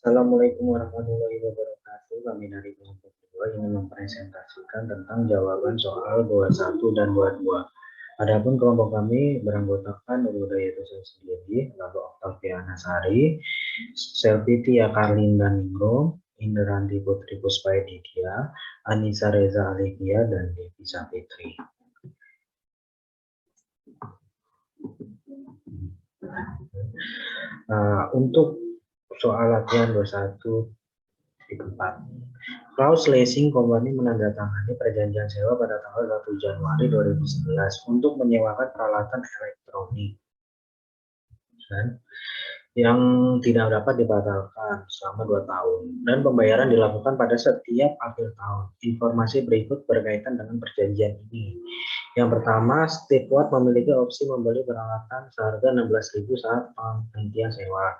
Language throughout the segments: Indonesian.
Assalamualaikum warahmatullahi wabarakatuh. Kami dari kelompok 2 ingin mempresentasikan tentang jawaban soal 21 dan 22. Adapun kelompok kami beranggotakan Nurul Hidayat sendiri, lalu Octaviana Sari, Selvitia Karlinda Ningrum, Inderanti Putri Puspaeditya, Anissa Reza Alidia, dan Devi Sapitri. Untuk soal latihan 21 di 4. Klaus Leasing Company menandatangani perjanjian sewa pada tanggal 1 Januari 2011 untuk menyewakan peralatan elektronik yang tidak dapat dibatalkan selama 2 tahun dan pembayaran dilakukan pada setiap akhir tahun. Informasi berikut berkaitan dengan perjanjian ini. Yang pertama, Stewart memiliki opsi membeli peralatan seharga 16.000 saat penghentian sewa.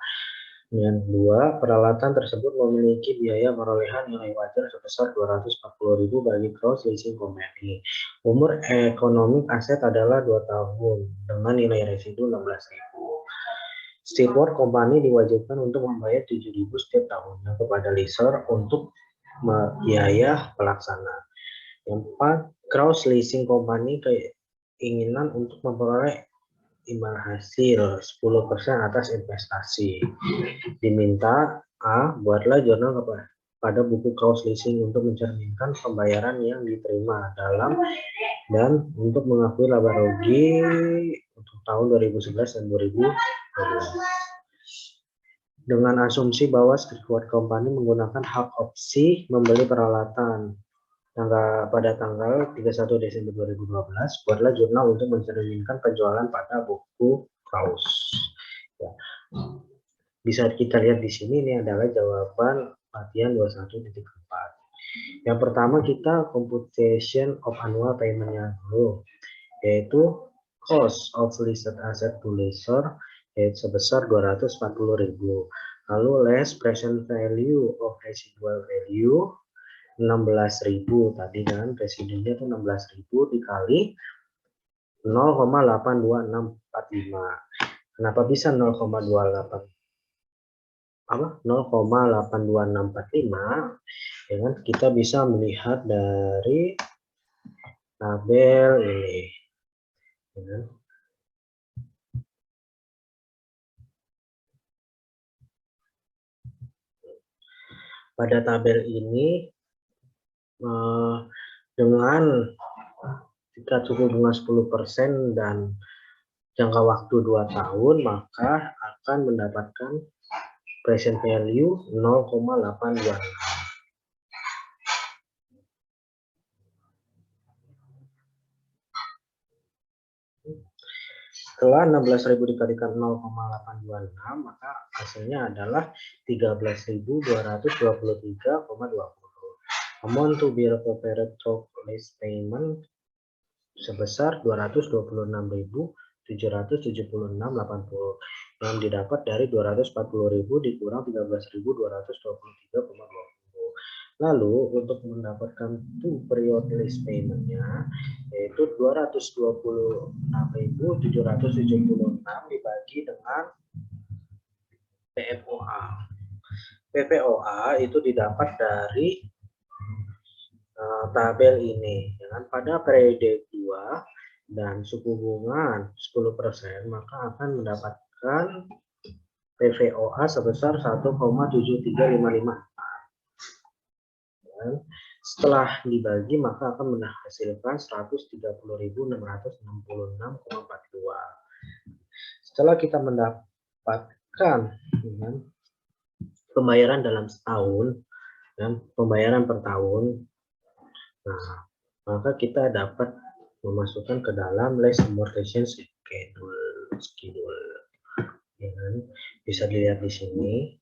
Yang kedua, peralatan tersebut memiliki biaya perolehan nilai wajar sebesar 240.000 bagi Klaus Leasing Company. Umur ekonomi aset adalah 2 tahun dengan nilai residu 16.000. Stewart Company diwajibkan untuk membayar 7.000 setiap tahunnya kepada leaser untuk biaya pelaksana. Yang 4, Klaus Leasing Company keinginan untuk memperoleh imbal hasil 10% atas investasi. Diminta A. Buatlah jurnal pada buku Klaus Leasing untuk mencerminkan pembayaran yang diterima dalam dan untuk mengakui laba rugi untuk tahun 2011 dan 2012. Dengan asumsi bahwa Stewart Company menggunakan hak opsi membeli peralatan pada tanggal 31 Desember 2012, buatlah jurnal untuk mencerminkan penjualan pada buku Klaus. Ya. Bisa kita lihat di sini, ini adalah jawaban latihan 21.4. Yang pertama kita computation of annual payment-nya dulu, yaitu cost of listed asset to lessor, yaitu sebesar 240.000. Lalu less present value of residual value 16.000 tadi kan, residunya itu 16.000 dikali 0,82645. Kenapa bisa 0,82645? Ya kan, kita bisa melihat dari tabel ini. Ya kan? Pada tabel ini dengan tingkat suku bunga 10% dan jangka waktu 2 tahun, maka akan mendapatkan present value 0,826. Setelah 16.000 dikalikan 0,826, maka hasilnya adalah 13.223,20. Amount to be recovered through lease payment sebesar 226.776,80 yang didapat dari 240.000 dikurang 13.223,20. Lalu untuk mendapatkan to period lease payment-nya yaitu 226.776 dibagi dengan PFOA. PFOA itu didapat dari tabel ini. Dengan pada periode 2 dan suku bunga 10%, maka akan mendapatkan PFOA sebesar 1,7355. Setelah dibagi maka akan menghasilkan 130.666,42. Setelah kita mendapatkan pembayaran dalam setahun dan pembayaran per tahun, nah maka kita dapat memasukkan ke dalam lease amortization schedule. Ya kan? Bisa dilihat di sini.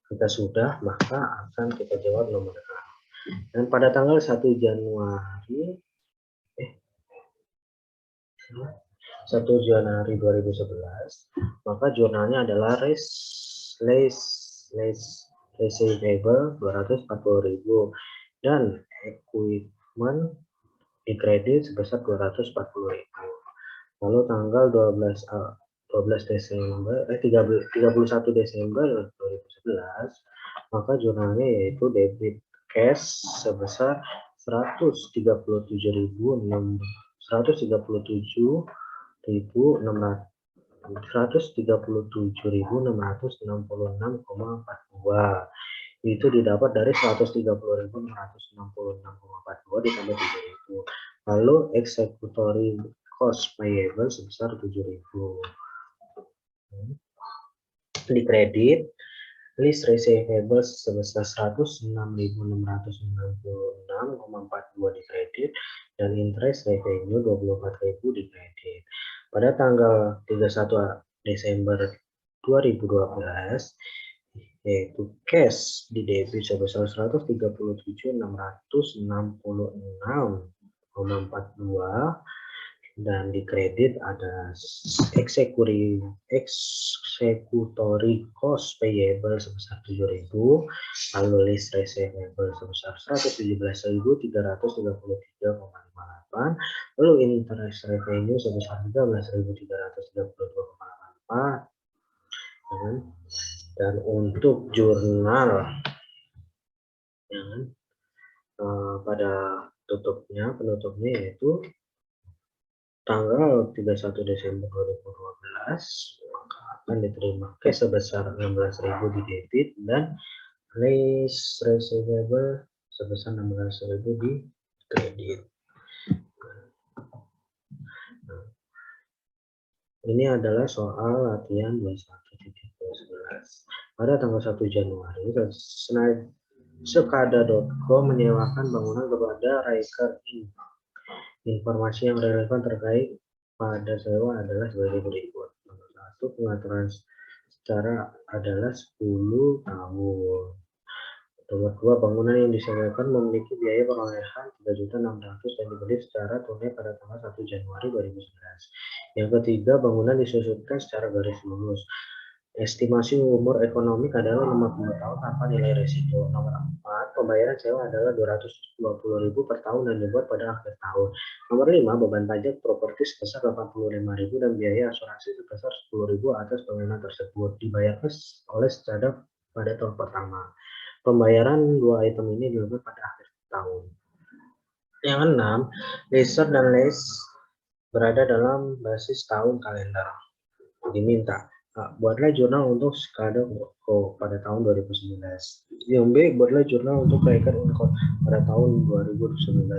Kita sudah, maka akan kita jawab nomor A. Dan pada tanggal 1 Januari 2011, maka jurnalnya adalah receivable 240.000 dan equipment dikredit sebesar 240.000. Lalu tanggal 31 Desember 2011 maka jurnalnya yaitu debit cash sebesar 137.666,4 itu didapat dari 130.666,42 ditambah 7.000. Lalu executory cost payable sebesar 7.000. Di kredit list receivable sebesar 106.696,42 di kredit dan interest revenue 24.000 di kredit. Pada tanggal 31 Desember 2012 yaitu cash di debit sebesar 137.666,42 dan di kredit ada executory cost payable sebesar 7.000, lalu list receivable sebesar 117.333,58, lalu interest revenue sebesar 13.332,84, dan untuk jurnal pada penutupnya yaitu tanggal 31 Desember 2012 maka akan diterima cash sebesar 16.000 di debit dan list receivable sebesar 16.000 di kredit. Nah, ini adalah soal latihan 21.11. Pada tanggal 1 Januari, Sekada.com menyewakan bangunan kepada Riker Inc. Informasi yang relevan terkait pada sewa adalah sebagai berikut. Nomor 1, pengaturan secara adalah 10 tahun. Nomor 2, bangunan yang disewakan memiliki biaya perolehan 3.600.000 dan dibeli secara tunai pada tanggal 1 Januari 2011. Yang ketiga, bangunan disusutkan secara garis lurus. Estimasi umur ekonomi adalah 50 tahun tanpa nilai risiko. Nomor 4, pembayaran sewa adalah 220.000 per tahun dan dibuat pada akhir tahun. Nomor 5, beban pajak properti sebesar 85.000 dan biaya asuransi sebesar 10.000 atas bangunan tersebut dibayarkan oleh Sekada pada tahun pertama. Pembayaran dua item ini dilakukan pada akhir tahun. Yang 6, leaser dan lease berada dalam basis tahun kalender. Diminta buatlah jurnal untuk Sekada.co pada tahun 2019. Yang B, buatlah jurnal untuk Riker Income pada tahun 2019.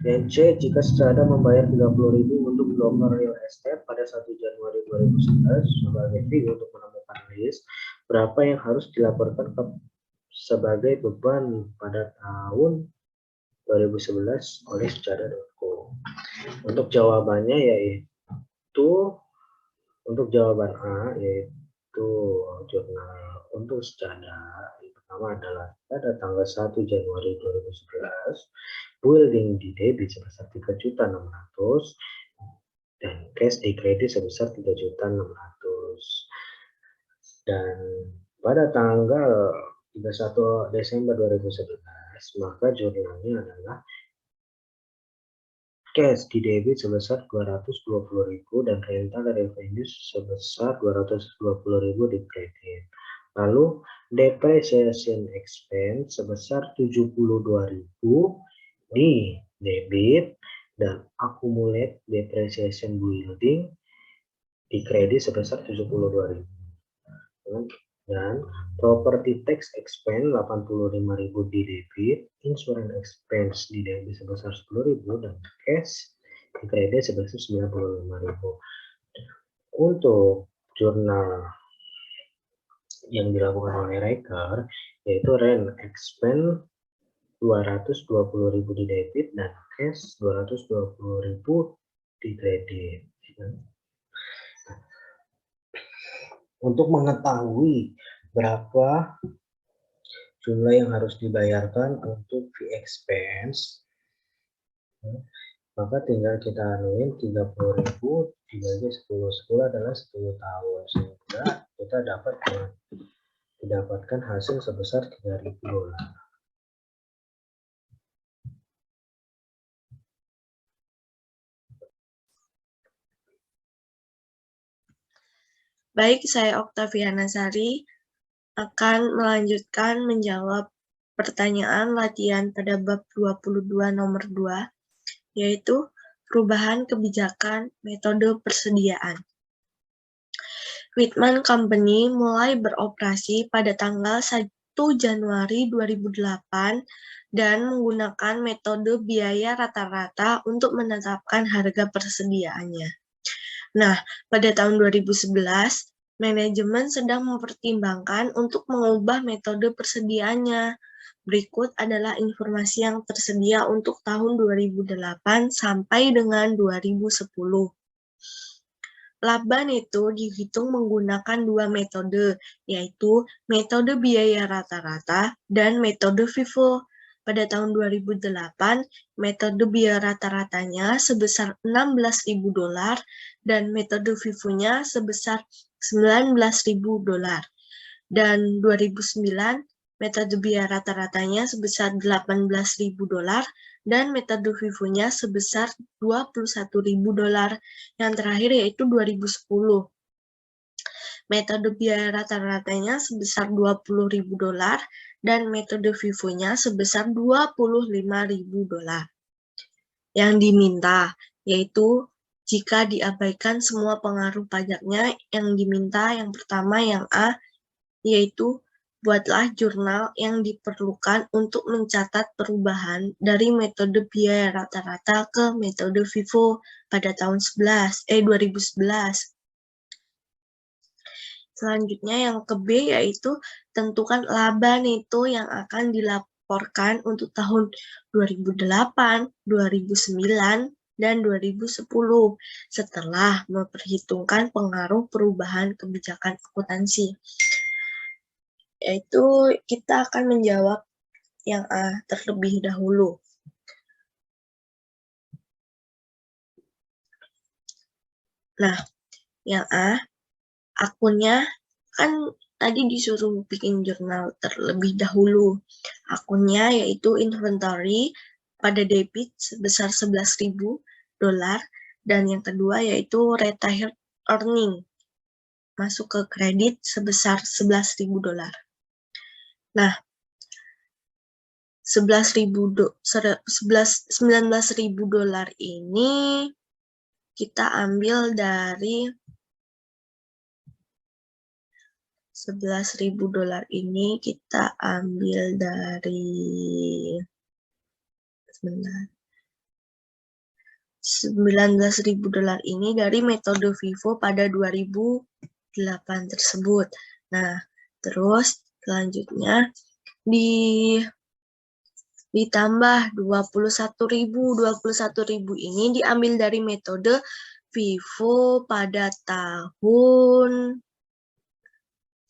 Yang C, jika Sekada membayar 30.000 untuk broker real estate pada 1 Januari 2019 sebagai fee untuk menemukan list, berapa yang harus dilaporkan sebagai beban pada tahun 2011 oleh Sekada.co. Untuk jawabannya yaitu untuk jawaban A yaitu jurnal untuk Sekada yang pertama adalah pada tanggal 1 Januari 2011 building di debit sebesar 3.600.000 dan cash di kredit sebesar 3.600.000 dan pada tanggal 31 Desember 2011 maka jurnalnya adalah cash di debit sebesar 220.000 dan rental revenue sebesar 220.000 di kredit. Lalu depreciation expense sebesar 72.000 di debit dan accumulate depreciation building di kredit sebesar 72.000. Dan property tax expense 85.000 di debit, insurance expense di debit sebesar 10.000 dan cash di kredit sebesar 95.000. Untuk jurnal yang dilakukan oleh Riker yaitu rent expense 220.000 di debit dan cash 220.000 di kredit. Untuk mengetahui berapa jumlah yang harus dibayarkan untuk fee expense, maka tinggal kita anuin 30.000 dibagi 10 adalah 10 tahun sehingga kita dapat mendapatkan hasil sebesar $3.000. Baik, saya Oktaviana Sari. akan melanjutkan menjawab pertanyaan latihan pada bab 22 nomor 2, yaitu perubahan kebijakan metode persediaan. Whitman Company mulai beroperasi pada tanggal 1 Januari 2008 dan menggunakan metode biaya rata-rata untuk menetapkan harga persediaannya. Nah, pada tahun 2011, manajemen sedang mempertimbangkan untuk mengubah metode persediaannya. Berikut adalah informasi yang tersedia untuk tahun 2008 sampai dengan 2010. Laba neto dihitung menggunakan dua metode, yaitu metode biaya rata-rata dan metode FIFO. Pada tahun 2008, metode biaya rata-ratanya sebesar $16.000 dan metode FIFO-nya sebesar $19.000. Dan 2009, metode biaya rata-ratanya sebesar $18.000 dan metode FIFO-nya sebesar $21.000. Yang terakhir yaitu 2010. Metode biaya rata-ratanya sebesar $20.000 dan metode FIFO-nya sebesar $25.000. Yang diminta yaitu jika diabaikan semua pengaruh pajaknya, yang diminta yang pertama yang A, yaitu buatlah jurnal yang diperlukan untuk mencatat perubahan dari metode biaya rata-rata ke metode FIFO pada tahun 2011. Selanjutnya yang ke B yaitu tentukan laba neto yang akan dilaporkan untuk tahun 2008, 2009, dan 2010 setelah memperhitungkan pengaruh perubahan kebijakan akuntansi. Yaitu kita akan menjawab yang A terlebih dahulu. Nah, yang A, akunnya kan tadi disuruh bikin jurnal terlebih dahulu. Akunnya yaitu inventory pada debit sebesar $11.000 dan yang kedua yaitu retired earning masuk ke kredit sebesar $11.000. Nah, $19.000 ini kita ambil dari $11.000 ini kita ambil dari $19.000 ini dari metode FIFO pada 2008 tersebut. Nah, terus selanjutnya ditambah 21.000 ini diambil dari metode FIFO pada tahun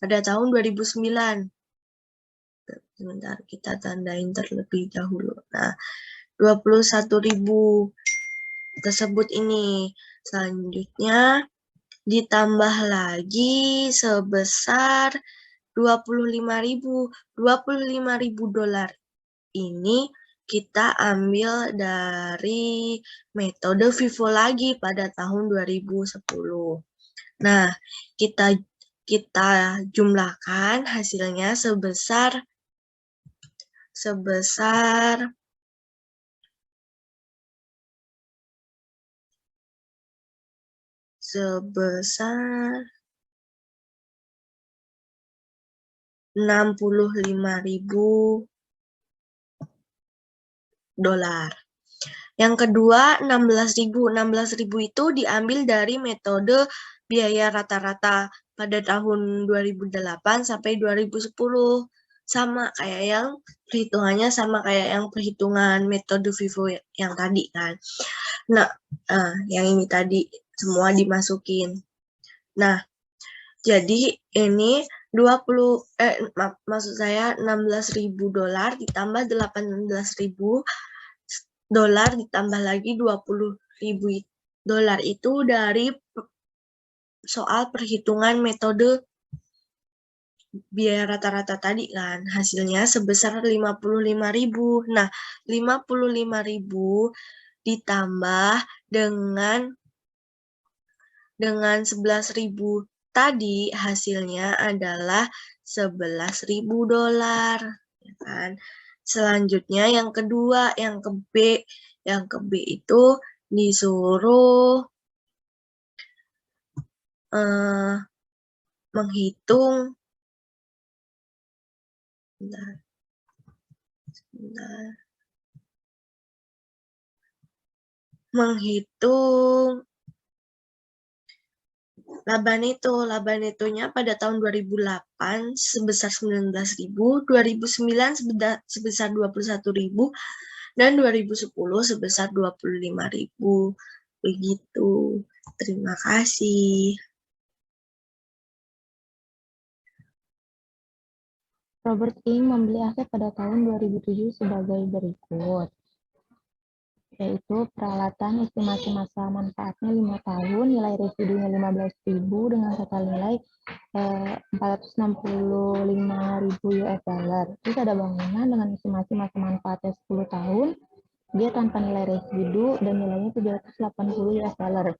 2009. Sebentar, kita tandain terlebih dahulu. Nah, 21.000 tersebut ini. Selanjutnya ditambah lagi sebesar $25.000. $25.000 ini kita ambil dari metode FIFO lagi pada tahun 2010. Nah, kita jumlahkan hasilnya sebesar $65.000. Yang kedua, 16.000 itu diambil dari metode biaya rata-rata pada tahun 2008 sampai 2010. Sama kayak yang perhitungannya sama kayak yang perhitungan metode FIFO yang tadi kan. Nah, yang ini tadi semua dimasukin. Nah, jadi ini maksud saya $16.000 ditambah $18.000 ditambah lagi $20.000 itu dari soal perhitungan metode biaya rata-rata tadi kan. Hasilnya sebesar $55.000. Nah, $55.000 ditambah dengan $11.000 tadi hasilnya adalah $11.000, ya kan? Selanjutnya yang kedua, yang ke B. Yang ke B itu disuruh menghitung menghitung laba netonya pada tahun 2008 sebesar 19.000, 2009 sebesar 21.000, dan 2010 sebesar 25.000. Begitu. Terima kasih. Robert King membeli aset pada tahun 2007 sebagai berikut, yaitu peralatan estimasi masa manfaatnya 5 tahun, nilai residunya 15.000 dengan total nilai 465.000 US dollar. Terus ada bangunan dengan estimasi masa manfaatnya 10 tahun, dia tanpa nilai residu dan nilainya 780 US dollar.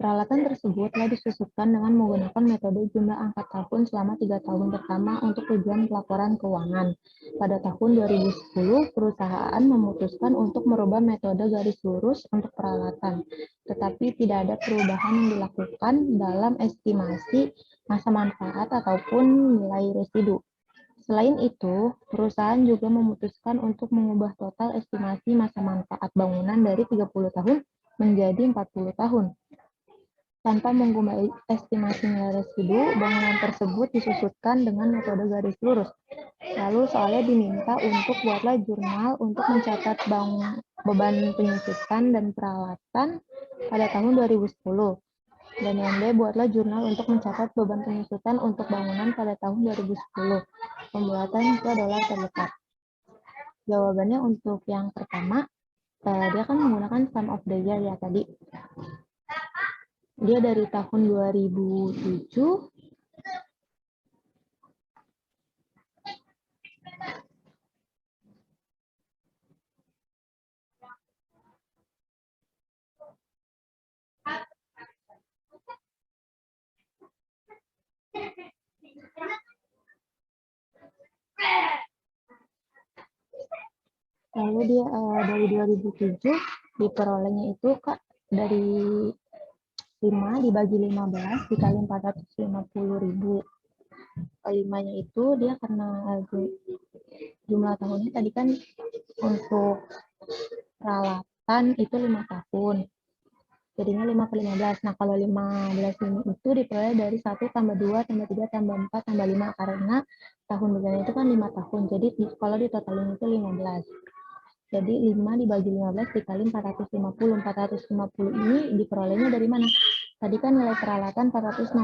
Peralatan tersebut telah disusupkan dengan menggunakan metode jumlah angka tahun selama 3 tahun pertama untuk tujuan pelaporan keuangan. Pada tahun 2010, perusahaan memutuskan untuk merubah metode garis lurus untuk peralatan, tetapi tidak ada perubahan yang dilakukan dalam estimasi masa manfaat ataupun nilai residu. Selain itu, perusahaan juga memutuskan untuk mengubah total estimasi masa manfaat bangunan dari 30 tahun menjadi 40 tahun. Tanpa mengubah estimasi nilai residu, bangunan tersebut disusutkan dengan metode garis lurus. Lalu soalnya diminta untuk buatlah jurnal untuk mencatat beban penyusutan dan peralatan pada tahun 2010. Dan yang B, buatlah jurnal untuk mencatat beban penyusutan untuk bangunan pada tahun 2010. Pembuatan $2 terdekat. Jawabannya untuk yang pertama, dia kan menggunakan sum of the year ya tadi. Dia dari tahun 2007 lalu dia dari 2007 diperolehnya itu dari 5 dibagi 15 dikali 450.000. 5-nya itu dia karena jumlah tahunnya tadi kan untuk peralatan itu 5 tahun. Jadinya 5 per 15. Nah, kalau 15 ini itu diperoleh dari 1 tambah 2 tambah 3 tambah 4 tambah 5 karena tahun berjalan itu kan 5 tahun. Jadi kalau ditotalin itu 15. Jadi 5 dibagi 15 dikali 450. 450 ini diperolehnya dari mana? Tadi kan nilai peralatan 465.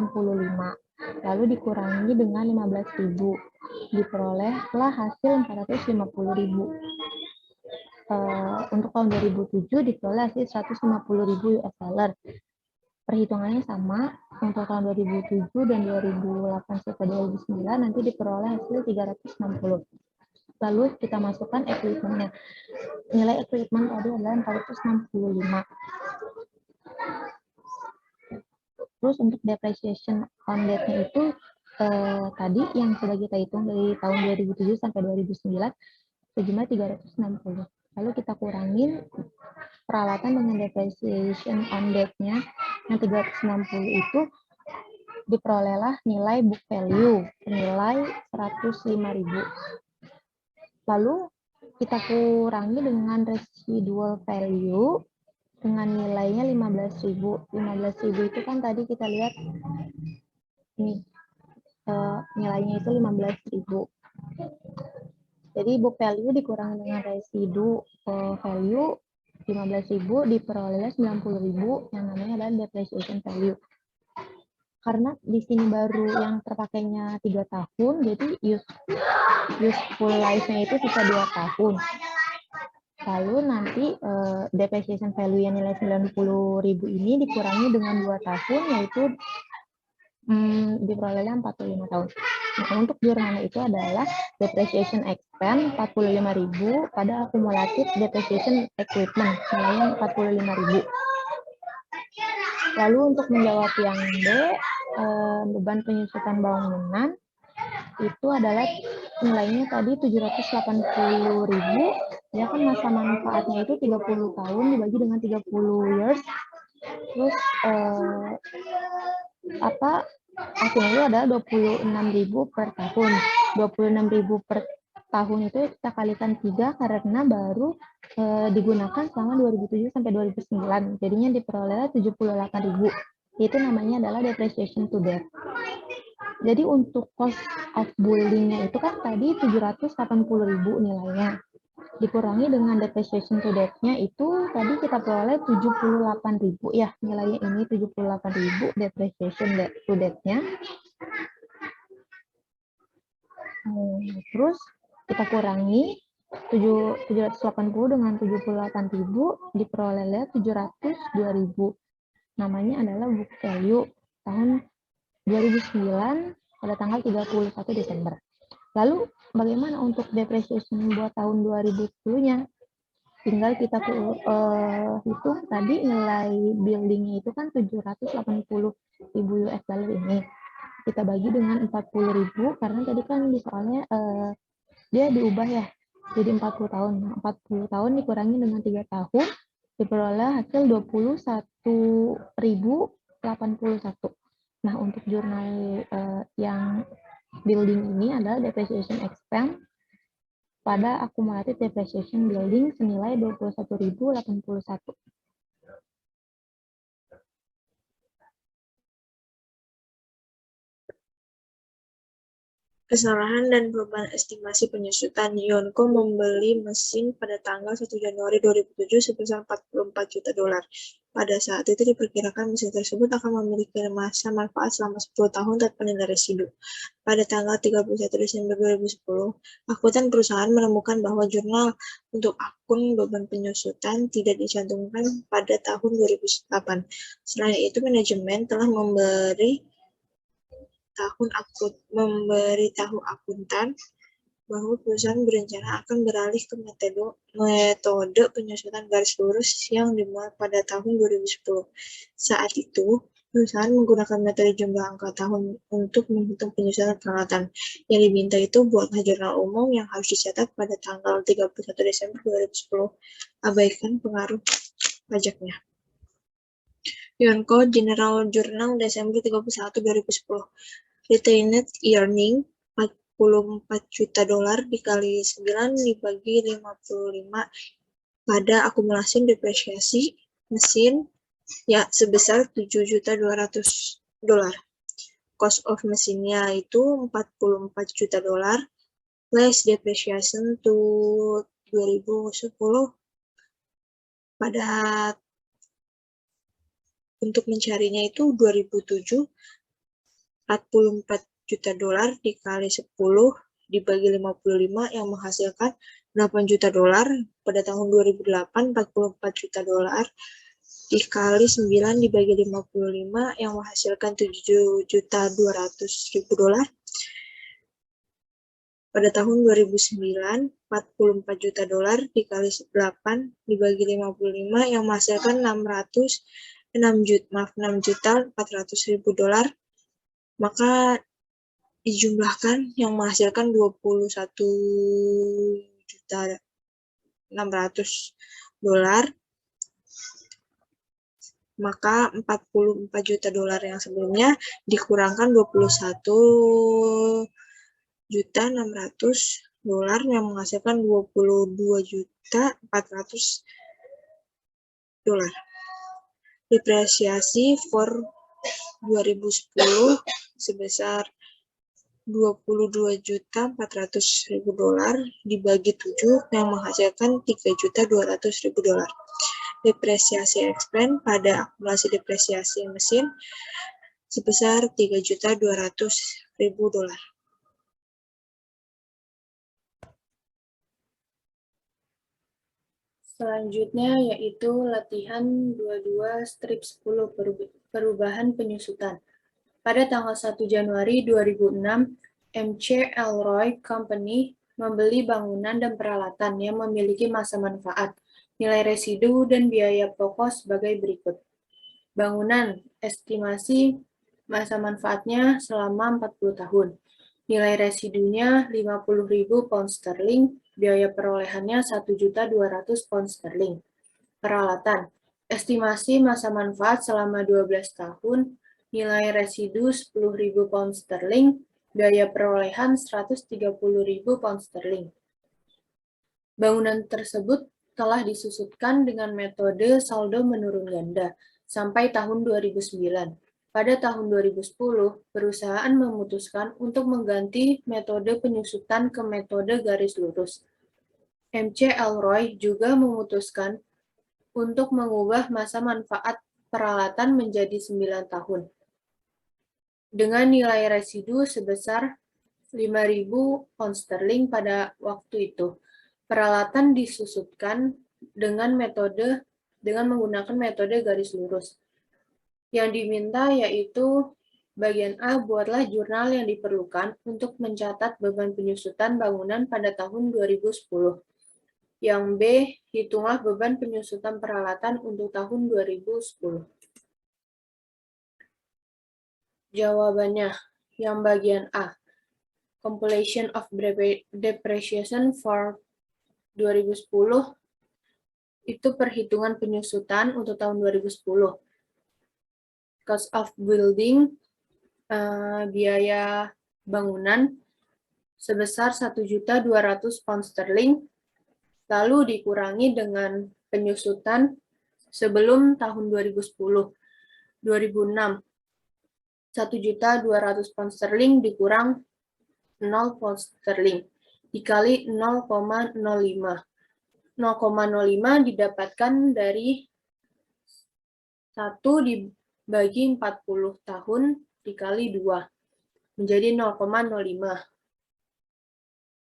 Lalu dikurangi dengan 15.000. Diperolehlah hasil 450.000. Untuk tahun 2007 diperoleh hasil 150.000 US dollar. Perhitungannya sama untuk tahun 2007 dan 2008 sampai 2009 nanti diperoleh hasil 360. Lalu kita masukkan equipment-nya. Nilai equipment tadi adalah 465. Terus untuk depreciation on debt-nya itu tadi yang sudah kita hitung dari tahun 2007 sampai 2009 sejumlah 360. Lalu kita kurangin peralatan dengan depreciation on debt-nya yang 360 itu diperolehlah nilai book value, nilai 105.000. Lalu kita kurangi dengan residual value dengan nilainya 15.000. 15.000 itu kan tadi kita lihat nih nilainya itu 15.000. Jadi book value dikurangi dengan residu value 15.000 diperoleh 90.000 yang namanya adalah depreciation value. Karena di sini baru yang terpakainya 3 tahun, jadi useful life-nya itu sisa 2 tahun. Lalu nanti depreciation value yang nilai 90.000 ini dikurangi dengan 2 tahun, yaitu diperolehnya 45 tahun. Nah, untuk jurnalnya itu adalah depreciation expense 45.000 pada akumulatif depreciation equipment nilainya 45.000. Lalu untuk menjawab yang B, beban penyusutan bangunan itu adalah nilainya tadi 780.000, ya kan masa manfaatnya itu 30 tahun dibagi dengan 30 years, terus hasilnya itu adalah 26.000 per tahun. 26.000 per tahun itu kita kalikan 3 karena baru digunakan selama 2007 sampai 2009. Jadinya diperoleh 78.000. Itu namanya adalah depreciation to death. Jadi untuk cost of building-nya itu kan tadi 780.000 nilainya. Dikurangi dengan depreciation to death-nya itu tadi kita peroleh 78.000 ya, nilainya ini 78.000 depreciation to death-nya. Terus kita kurangi 780 dengan 78.000 diperoleh 702.000. Namanya adalah book value tahun 2009 pada tanggal 31 Desember. Lalu bagaimana untuk depreciation buat tahun 2010-nya? Tinggal kita hitung tadi nilai building-nya itu kan 780.000 US dollar ini. Kita bagi dengan 40.000 karena tadi kan di soalnya dia diubah ya jadi 40 tahun. 40 tahun dikurangi dengan 3 tahun diperoleh hasil 21.081. Nah, untuk jurnal yang building ini adalah depreciation expense pada accumulated depreciation building senilai 21.081. Kesalahan dan perubahan estimasi penyusutan. Yonko membeli mesin pada tanggal 1 Januari 2007 sebesar 44 juta dolar. Pada saat itu diperkirakan mesin tersebut akan memiliki masa manfaat selama 10 tahun tanpa nilai residu. Pada tanggal 31 Desember 2010, akuntan perusahaan menemukan bahwa jurnal untuk akun beban penyusutan tidak dicantumkan pada tahun 2008. Selain itu, manajemen telah memberitahu akuntan bahwa perusahaan berencana akan beralih ke metode penyusutan garis lurus yang dimulai pada tahun 2010. Saat itu, perusahaan menggunakan metode jumlah angka tahun untuk menghitung penyusutan peralatan. Yang diminta itu buatlah jurnal umum yang harus dicatat pada tanggal 31 Desember 2010. Abaikan pengaruh pajaknya. Yonko General Journal Desember 31 2010. Retained earning 44 juta dolar dikali 9 dibagi 55 pada akumulasi depresiasi mesin ya sebesar 7.200 dolar. Cost of mesinnya itu 44 juta dolar less depreciation to 2010 pada untuk mencarinya itu 2007 44 juta dolar dikali 10 dibagi 55 yang menghasilkan 8 juta dolar. Pada tahun 2008 44 juta dolar dikali 9 dibagi 55 yang menghasilkan 7.200.000 dolar. Pada tahun 2009 44 juta dolar dikali 8 dibagi 55 yang menghasilkan 6.400.000 dolar. Maka dijumlahkan yang menghasilkan 21.600.000 dolar. Maka 44 juta dolar yang sebelumnya dikurangkan 21.600.000 dolar yang menghasilkan 22.400.000 dolar. Depresiasi for 2010 sebesar 22.400.000 dolar dibagi 7 yang menghasilkan 3.200.000 dolar. Depresiasi expense pada akumulasi depresiasi mesin sebesar 3.200.000 dolar. Selanjutnya yaitu latihan 22 strip 10 perubahan penyusutan. Pada tanggal 1 Januari 2006, MC Elroy Company membeli bangunan dan peralatan yang memiliki masa manfaat, nilai residu, dan biaya pokok sebagai berikut. Bangunan, estimasi masa manfaatnya selama 40 tahun. Nilai residunya 50.000 pound sterling, biaya perolehannya 1.200.000 pound sterling. Peralatan, estimasi masa manfaat selama 12 tahun, nilai residu 10.000 pound sterling, biaya perolehan 130.000 pound sterling. Bangunan tersebut telah disusutkan dengan metode saldo menurun ganda sampai tahun 2009. Pada tahun 2010, perusahaan memutuskan untuk mengganti metode penyusutan ke metode garis lurus. MC Elroy juga memutuskan untuk mengubah masa manfaat peralatan menjadi 9 tahun. Dengan nilai residu sebesar 5.000 pound sterling pada waktu itu. Peralatan disusutkan dengan menggunakan metode garis lurus. Yang diminta yaitu bagian A, buatlah jurnal yang diperlukan untuk mencatat beban penyusutan bangunan pada tahun 2010. Yang B, hitunglah beban penyusutan peralatan untuk tahun 2010. Jawabannya, yang bagian A. Compilation of depreciation for 2010 itu perhitungan penyusutan untuk tahun 2010. Cost of building, biaya bangunan sebesar 1.200.000 pound sterling, lalu dikurangi dengan penyusutan sebelum tahun 2010. 2006, 1.200.000 pound sterling dikurang 0 pound sterling dikali 0,05. 0,05 didapatkan dari 1 dibagi 40 tahun dikali 2, menjadi 0,05.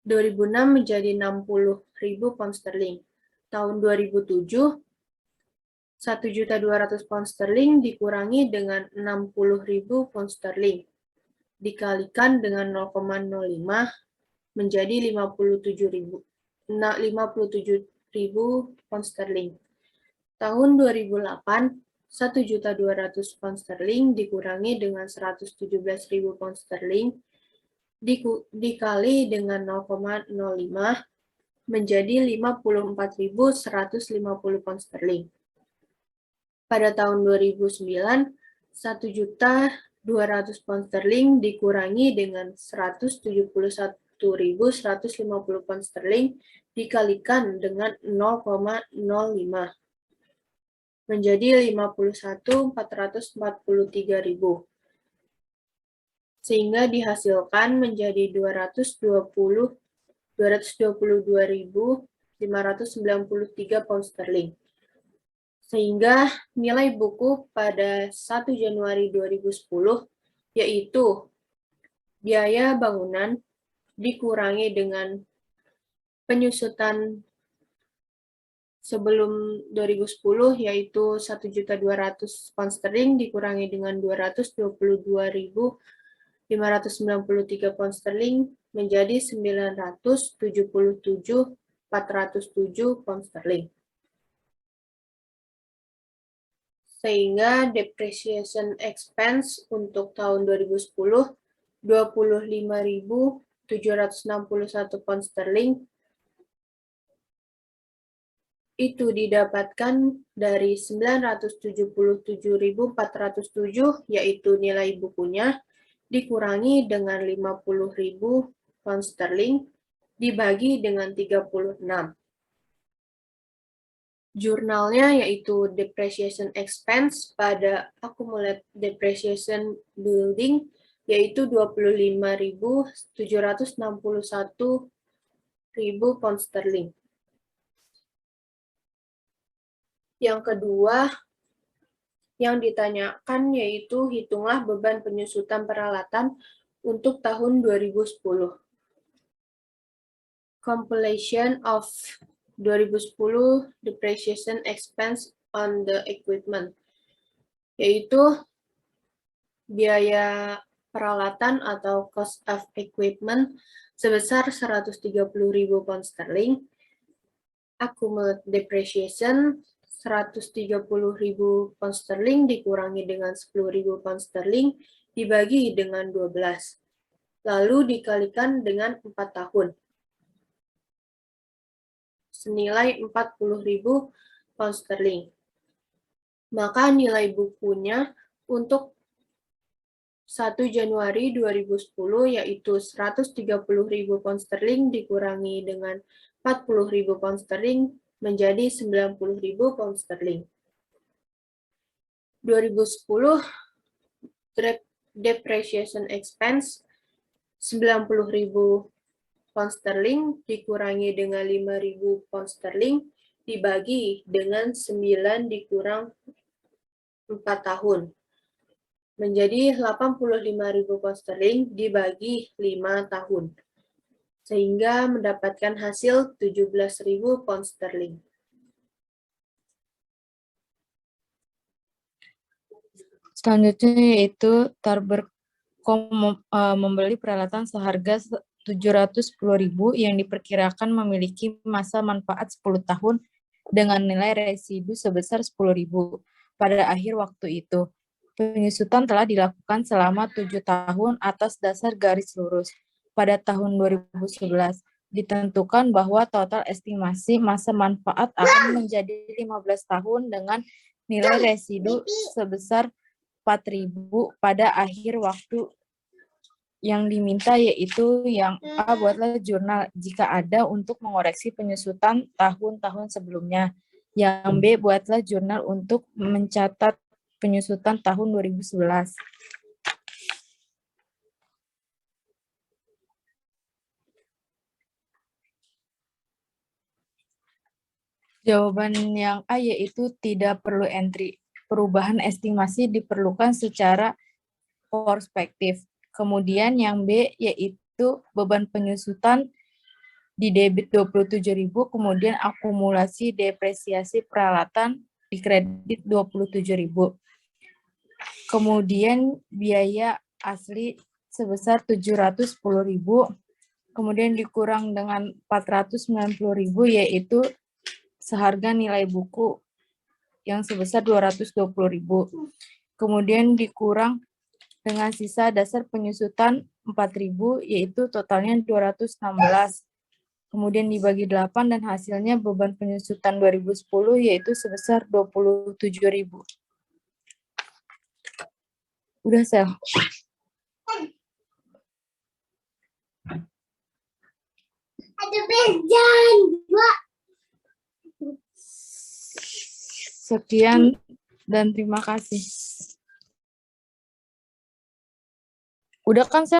2006 menjadi 60.000 pound sterling. Tahun 2007, 1.200.000 pound sterling dikurangi dengan 60.000 pound sterling, dikalikan dengan 0,05, menjadi 57.000 pound sterling. Tahun 2008, 1.200.000 pound sterling dikurangi dengan 117.000 pound sterling, dikali dengan 0,05, menjadi 54.150 pound sterling. Pada tahun 2009, 1.200.000 pound sterling dikurangi dengan 171.150 pound sterling dikalikan dengan 0,05, menjadi 51.443.000. Sehingga dihasilkan menjadi 222.593 pound sterling. Sehingga nilai buku pada 1 Januari 2010 yaitu biaya bangunan dikurangi dengan penyusutan sebelum 2010 yaitu 1.200.000 pound sterling dikurangi dengan 222.593 pound sterling menjadi 977.407 pound sterling. Sehingga depreciation expense untuk tahun 2010 25.761 pound sterling itu didapatkan dari 977.407 yaitu nilai bukunya dikurangi dengan 50.000 pound sterling dibagi dengan 36. Jurnalnya yaitu depreciation expense pada accumulated depreciation building yaitu 25.761.000 pound sterling. Yang kedua yang ditanyakan yaitu hitunglah beban penyusutan peralatan untuk tahun 2010. Compilation of 2010 depreciation expense on the equipment, yaitu biaya peralatan atau cost of equipment sebesar 130.000 pound sterling, accumulated depreciation 130.000 pound sterling dikurangi dengan 10.000 pound sterling dibagi dengan 12, lalu dikalikan dengan 4 tahun. Senilai 40.000 pound sterling. Maka nilai bukunya untuk 1 Januari 2010 yaitu 130.000 pound sterling dikurangi dengan 40.000 pound sterling menjadi 90.000 pound sterling. 2010 depreciation expense 90.000 pound sterling dikurangi dengan 5.000 pound sterling dibagi dengan 9 dikurang 4 tahun menjadi 85.000 pound sterling dibagi 5 tahun sehingga mendapatkan hasil 17.000 pound sterling. Selanjutnya yaitu membeli peralatan seharga 710.000 yang diperkirakan memiliki masa manfaat 10 tahun dengan nilai residu sebesar 10.000 pada akhir waktu itu. Penyusutan telah dilakukan selama 7 tahun atas dasar garis lurus. Pada tahun 2011, ditentukan bahwa total estimasi masa manfaat akan menjadi 15 tahun dengan nilai residu sebesar 4.000 pada akhir waktu. Yang diminta yaitu yang A, buatlah jurnal jika ada untuk mengoreksi penyusutan tahun-tahun sebelumnya. Yang B, buatlah jurnal untuk mencatat penyusutan tahun 2011. Jawaban yang A yaitu tidak perlu entry. Perubahan estimasi diperlukan secara prospektif. Kemudian yang B yaitu beban penyusutan di debit 27.000, kemudian akumulasi depresiasi peralatan di kredit 27.000. Kemudian biaya asli sebesar 710.000, kemudian dikurang dengan 490.000 yaitu seharga nilai buku yang sebesar 220.000. Kemudian dikurang dengan sisa dasar penyusutan 4.000 yaitu totalnya 216. Kemudian dibagi 8 dan hasilnya beban penyusutan 2010 yaitu sebesar 27.000. Udah, Sel. Sekian dan terima kasih. Udah kan, Sel?